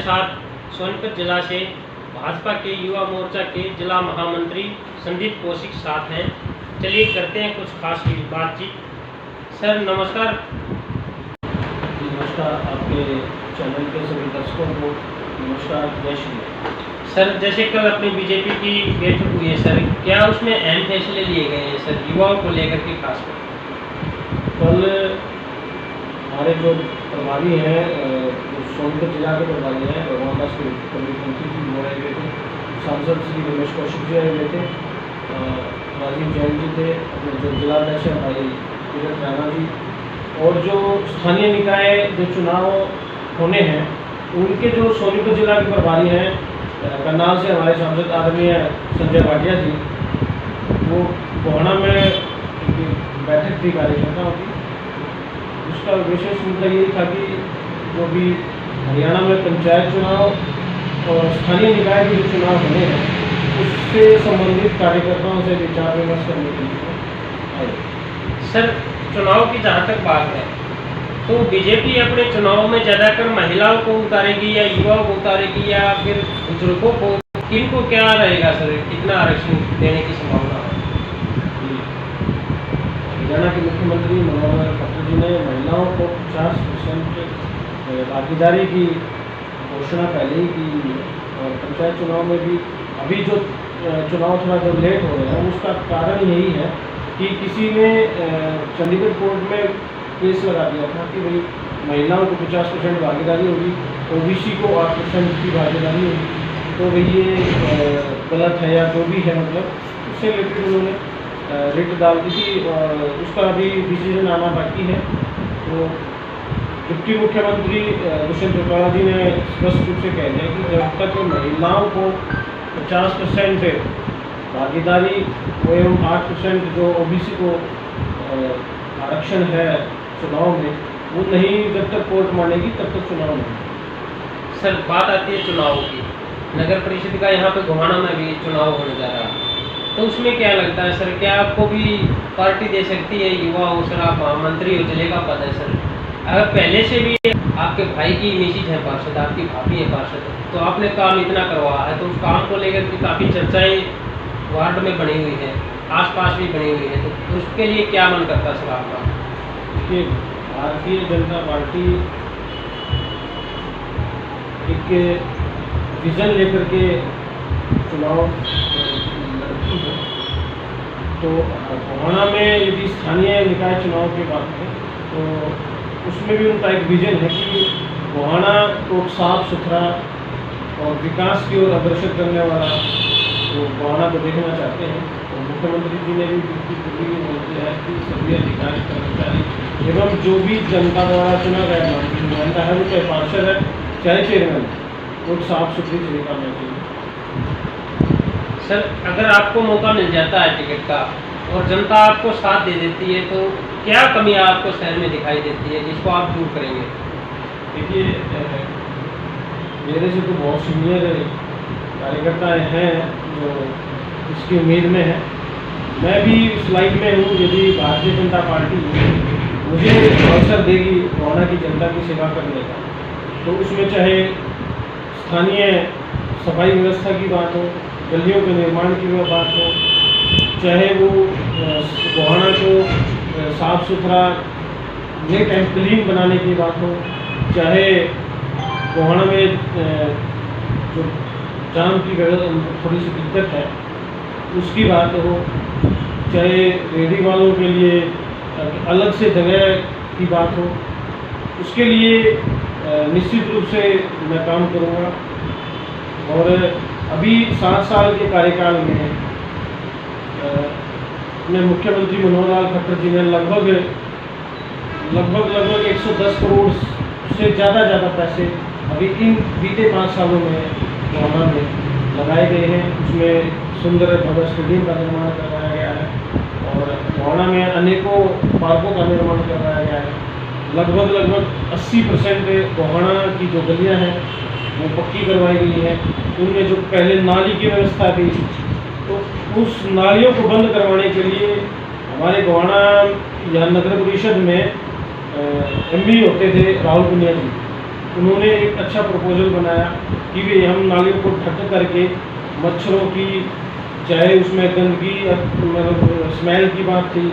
साथ सोनीपत जिला से भाजपा के युवा मोर्चा के जिला महामंत्री संदीप कौशिक साथ हैं। चलिए करते हैं कुछ खास बातचीत। सर नमस्कार। नमस्कार, आपके चैनल के सभी दर्शकों को नमस्कार, जय श्री। सर जैसे कल अपनी बीजेपी की बैठक हुई है सर, क्या उसमें अहम फैसले लिए गए हैं सर युवाओं को लेकर के खासकर? कल हमारे जो प्रभारी हैं, सोनीपत जिला के प्रभारी हैं, भगवान दास के मंत्री जी वो आए हुए थे, सांसद श्री रमेश कौशिक जी आए हुए थे, राजीव जैन जी थे, अपने जो जिलाध्यक्ष हैं भाई तीरथ राणा जी, और जो स्थानीय निकाय जो चुनाव होने हैं उनके जो सोनीपत जिला के प्रभारी हैं, करनाल से हमारे सांसद आदरणीय संजय भाटिया जी, वो गोहाना में बैठक थी कार्यकर्ताओं की। उसका विशेष मुद्दा ये था कि जो भी हरियाणा में पंचायत चुनाव और स्थानीय निकाय के जो चुनाव होने हैं उससे संबंधित कार्यकर्ताओं से विचार विमर्श करने के लिए आए। सर चुनाव की जहाँ तक बात है तो बीजेपी अपने चुनाव में ज़्यादातर महिलाओं को उतारेगी या युवाओं को उतारेगी या फिर बुजुर्गों को, किनको क्या रहेगा सर, कितना आरक्षण देने की संभावना है? हरियाणा के मुख्यमंत्री मनोहर लाल खट्टर जी ने महिलाओं को 50% भागीदारी की घोषणा पहले ही की, और पंचायत चुनाव में भी अभी जो चुनाव थोड़ा जो लेट हो रहे हैं उसका कारण यही है कि किसी ने चंडीगढ़ कोर्ट में केस लगा दिया था कि भाई महिलाओं को 50% भागीदारी होगी, ओबीसी को 8% की भागीदारी होगी, तो भाई ये गलत है या जो भी है, मतलब उससे रिलेटेड उन्होंने रिट डाल दी थी, और उसका अभी डिसीजन आना बाकी है। तो डिप्टी मुख्यमंत्री दुष्यंत चौटाला जी ने स्पष्ट रूप से कह दिया कि जब तक महिलाओं को 50% भागीदारी एवं 8% जो ओबीसी को आरक्षण है चुनाव में, वो नहीं जब तक कोर्ट मानेगी तब तक चुनाव नहीं। सर बात आती है चुनाव की, नगर परिषद का यहाँ पे गोहाना में भी चुनाव होने जा रहा है, तो उसमें क्या लगता है सर, क्या आपको भी पार्टी दे सकती है युवा हो सर? आप महामंत्री हो, जिले का पद है सर, अगर पहले से भी आपके भाई की मिसेज है पार्षद, आपकी भाभी है पार्षद, तो आपने काम इतना करवाया है, तो उस काम को लेकर के काफ़ी चर्चाएँ वार्ड में बनी हुई है, आसपास भी बनी हुई है, तो उसके लिए क्या मन करता सर आपका? देखिए, भारतीय जनता पार्टी एक विजन लेकर के चुनाव लड़ती है। तो गोहाना में यदि स्थानीय निकाय चुनाव की बात है तो उसमें भी उनका एक विजन है कि गोहाना को साफ सुथरा और विकास की ओर अग्रसर करने वाला वो गोहाना को देखना चाहते हैं। तो मुख्यमंत्री जी ने भी बोल दिया है कि सभी अधिकारी कर्मचारी एवं जो भी जनता द्वारा चुना गया नुमाइंदा है, वो चाहे पार्षद है चाहे चेयरमैन, वो साफ सुथरी से निकालना चाहिए। सर अगर आपको मौका मिल जाता है टिकट का और जनता आपको साथ दे देती है, तो क्या कमियां आपको शहर में दिखाई देती है जिसको आप दूर करेंगे? देखिए, मेरे से तो बहुत सीनियर कार्यकर्ता हैं जो इसकी उम्मीद में है। मैं भी इस लाइन में हूँ, यदि भारतीय जनता पार्टी मुझे अवसर देगी गोहाना की जनता की सेवा करने का, तो उसमें चाहे स्थानीय सफाई व्यवस्था की बात हो, गलियों के निर्माण की बात हो, चाहे वो गोहाना को साफ सुथरा नीट एंड क्लीन बनाने की बात हो, चाहे गोहाना में जो जाम की थोड़ी सी दिक्कत है उसकी बात हो, चाहे रेहड़ी वालों के लिए अलग से जगह की बात हो, उसके लिए निश्चित रूप से मैं काम करूँगा। और अभी 7 साल के कार्यकाल में अपने मुख्यमंत्री मनोहर लाल खट्टर जी ने लगभग 110 करोड़ से ज़्यादा पैसे अभी इन बीते 5 सालों में गोहाना में लगाए गए हैं। उसमें सुंदर भव्य स्टेडियम का निर्माण करवाया गया है और गोहाना में अनेकों पार्कों का निर्माण करवाया गया है। लगभग 80% गोहाना की जो गलियां हैं वो पक्की करवाई गई हैं। उनमें जो पहले नाली की व्यवस्था थी, तो उस नालियों को बंद करवाने के लिए हमारे गोहाना या नगर परिषद में एमपी होते थे राहुल पुनिया जी, उन्होंने एक अच्छा प्रपोजल बनाया कि भाई हम नालियों को ढक करके मच्छरों की, चाहे उसमें गंदगी मतलब स्मेल की बात थी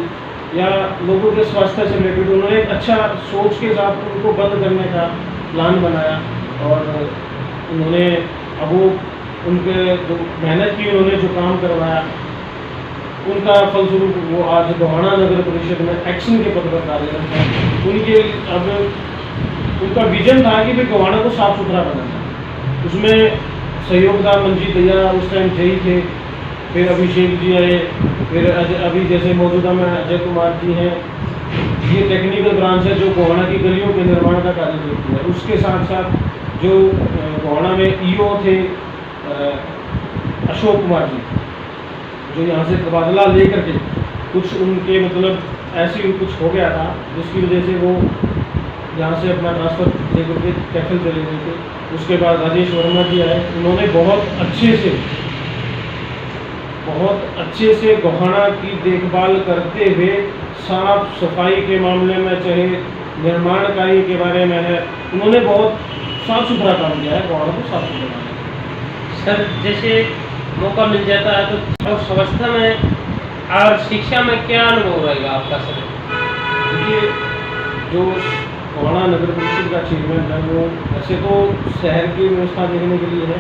या लोगों के स्वास्थ्य से रिलेटेड, उन्होंने एक अच्छा सोच के साथ उनको बंद करने का प्लान बनाया। और उन्होंने अब वो उनके जो मेहनत की, उन्होंने जो काम करवाया, उनका फलस्वरूप वो आज गोहाना नगर परिषद में एक्शन के पद पर कार्यरत है। उनके अब उनका विजन था कि भाई गोहाना को साफ सुथरा बनाना। उसमें सहयोगदार मंजीत भैया उस टाइम जयी थे, फिर अभिषेक जी आए, फिर अभी जैसे मौजूदा में अजय कुमार जी हैं। ये टेक्निकल ब्रांच है जो गोहाना की गलियों के निर्माण का कार्य करती है। उसके साथ साथ जो गोहाना में ईओ थे अशोक कुमार जी, जो यहाँ से तबादला लेकर के कुछ उनके मतलब ऐसी कुछ हो गया था जिसकी वजह से वो यहाँ से अपना ट्रांसफ़र लेकर के कैफल चले गए थे। उसके बाद राजेश वर्मा जी आए, उन्होंने बहुत अच्छे से गोहाना की देखभाल करते हुए साफ सफाई के मामले में, चाहे निर्माण कार्य के बारे में है, उन्होंने बहुत साफ सुथरा काम किया है गोहाना को साफ सुथरा। सर जैसे मौका मिल जाता है तो अवस्था में और शिक्षा में क्या अनुभव रहेगा आपका सर? देखिए, जो गोहाना नगर परिषद का चेयरमैन है वो वैसे तो शहर की व्यवस्था देखने के लिए है,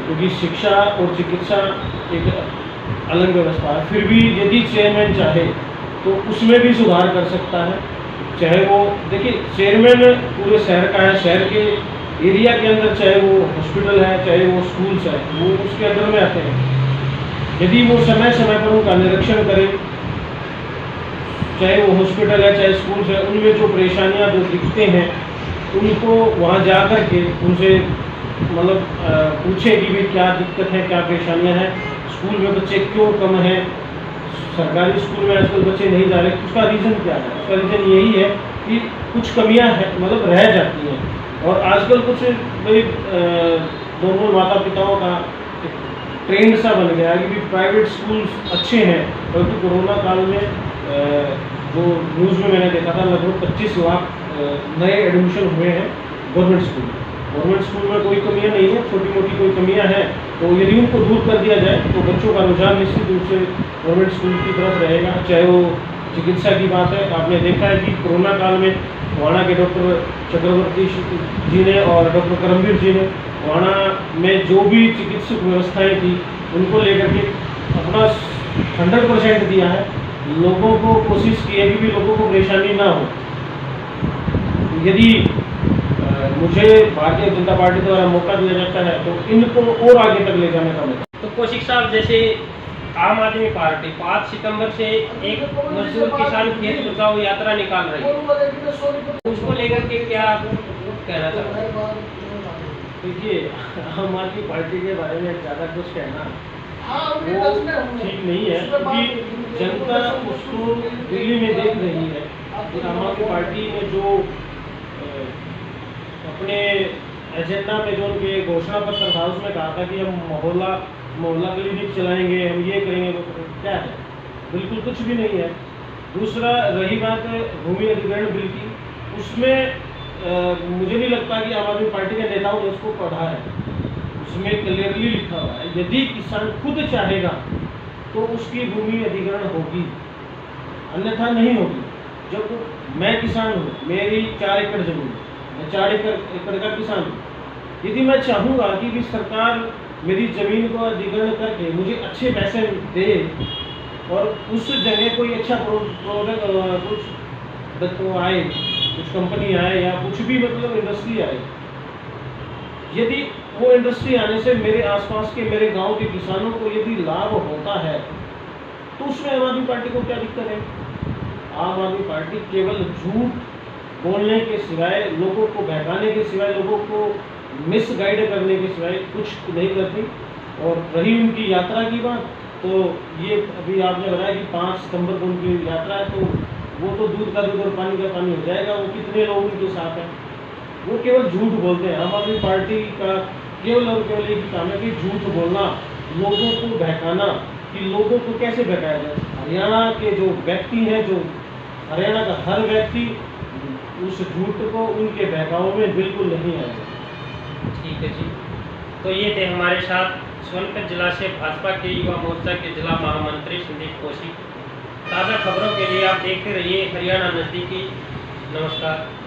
क्योंकि शिक्षा और चिकित्सा एक अलग व्यवस्था है। फिर भी यदि चेयरमैन चाहे तो उसमें भी सुधार कर सकता है। चाहे वो देखिए, चेयरमैन पूरे शहर का है, शहर के एरिया के अंदर, चाहे वो हॉस्पिटल है, चाहे वो स्कूल्स है, वो उसके अंदर में आते हैं। यदि वो समय समय पर उनका निरीक्षण करे, चाहे वो हॉस्पिटल है चाहे स्कूल्स है, उनमें जो परेशानियां जो दिखते हैं उनको वहाँ जा कर के उनसे मतलब पूछे कि भाई क्या दिक्कत है, क्या परेशानियां हैं, स्कूल में बच्चे क्यों कम हैं, सरकारी स्कूल में आजकल बच्चे नहीं जा रहे, उसका रीज़न क्या है? उसका रीज़न यही है कि कुछ कमियां हैं, मतलब रह जाती हैं। और आजकल कुछ भाई दोनों माता पिताओं का ट्रेंड सा बन गया है कि प्राइवेट स्कूल्स अच्छे हैं, परंतु कोरोना काल में जो न्यूज़ में मैंने देखा था लगभग 25 लाख नए एडमिशन हुए हैं गवर्नमेंट स्कूल में। गवर्नमेंट स्कूल में कोई कमियां नहीं है, छोटी मोटी कोई कमियां हैं तो यदि उनको दूर कर दिया जाए तो बच्चों का रुझान निश्चित रूप से गवर्नमेंट स्कूल की तरफ रहेगा। चाहे वो चिकित्सा की बात है, आपने देखा है कि कोरोना काल में गोहाना के डॉक्टर चक्रवर्ती जी ने और डॉक्टर करमवीर जी ने गोहाना में जो भी चिकित्सक व्यवस्थाएं थी उनको लेकर के अपना 100% दिया है। लोगों को कोशिश की है कि भी लोगों को परेशानी ना हो। यदि मुझे भारतीय जनता पार्टी द्वारा मौका दिया जाता है तो इनको और आगे तक ले जाने का मौका। तो कौशिक साहब, जैसे आम आदमी पार्टी 5 सितंबर से एक मजदूर किसान खेत बचाओ यात्रा निकाल रही है, उसको लेकर के क्या कहना चाहते हैं? देखिए, आम आदमी पार्टी के बारे में ज़्यादा कुछ कहना वो ठीक नहीं है, क्योंकि जनता उसको दिल्ली में देख रही है कि आम आदमी पार्टी ने जो अपने एजेंडा में जो उनके घोषणा पत्र था उसमें कहा था कि हम मोहल्ला क्लिनिक चलाएंगे, हम ये करेंगे, वो करेंगे, क्या है? बिल्कुल कुछ भी नहीं है। दूसरा, रही बात भूमि अधिग्रहण बिल की, उसमें मुझे नहीं लगता कि आम आदमी पार्टी के नेताओं ने उसको पढ़ा है। उसमें क्लियरली लिखा हुआ है यदि किसान खुद चाहेगा तो उसकी भूमि अधिग्रहण होगी, अन्यथा नहीं होगी। जब मैं किसान हूँ, मेरी 4 एकड़ जमीन, मैं 4 एकड़ का किसान हूँ, यदि मैं चाहूँगा कि भी सरकार मेरी ज़मीन को अधिग्रहण करके मुझे अच्छे पैसे दे और उस जगह कोई अच्छा प्रोडक्ट कुछ आए, कुछ कंपनी आए या कुछ भी मतलब इंडस्ट्री आए, यदि वो इंडस्ट्री आने से मेरे आसपास के मेरे गांव के किसानों को यदि लाभ होता है तो उसमें आम आदमी पार्टी को क्या दिक्कत है? आम आदमी पार्टी केवल झूठ बोलने के सिवाय, लोगों को बहकाने के सिवाय, लोगों को मिसगाइड करने के सिवाय कुछ नहीं करती। और रही उनकी यात्रा की बात, तो ये अभी आपने बताया कि 5 सितंबर को उनकी यात्रा है, तो वो तो दूध का दूध और पानी का पानी हो जाएगा। वो कितने लोग उनके साथ हैं? वो केवल झूठ बोलते हैं। आम आदमी पार्टी का केवल और केवल एक ही काम है कि झूठ बोलना, लोगों को बहकाना, कि लोगों को कैसे बहकाया जाए। हरियाणा के जो व्यक्ति हैं, जो हरियाणा का हर व्यक्ति उस झूठ को उनके बहकावे में बिल्कुल नहीं आएगा। ठीक है जी। तो ये थे हमारे साथ सोनभद्र जिला से भाजपा के युवा मोर्चा के जिला महामंत्री संदीप कौशिक। ताज़ा खबरों के लिए आप देखते रहिए हरियाणा नज़दीकी। नमस्कार।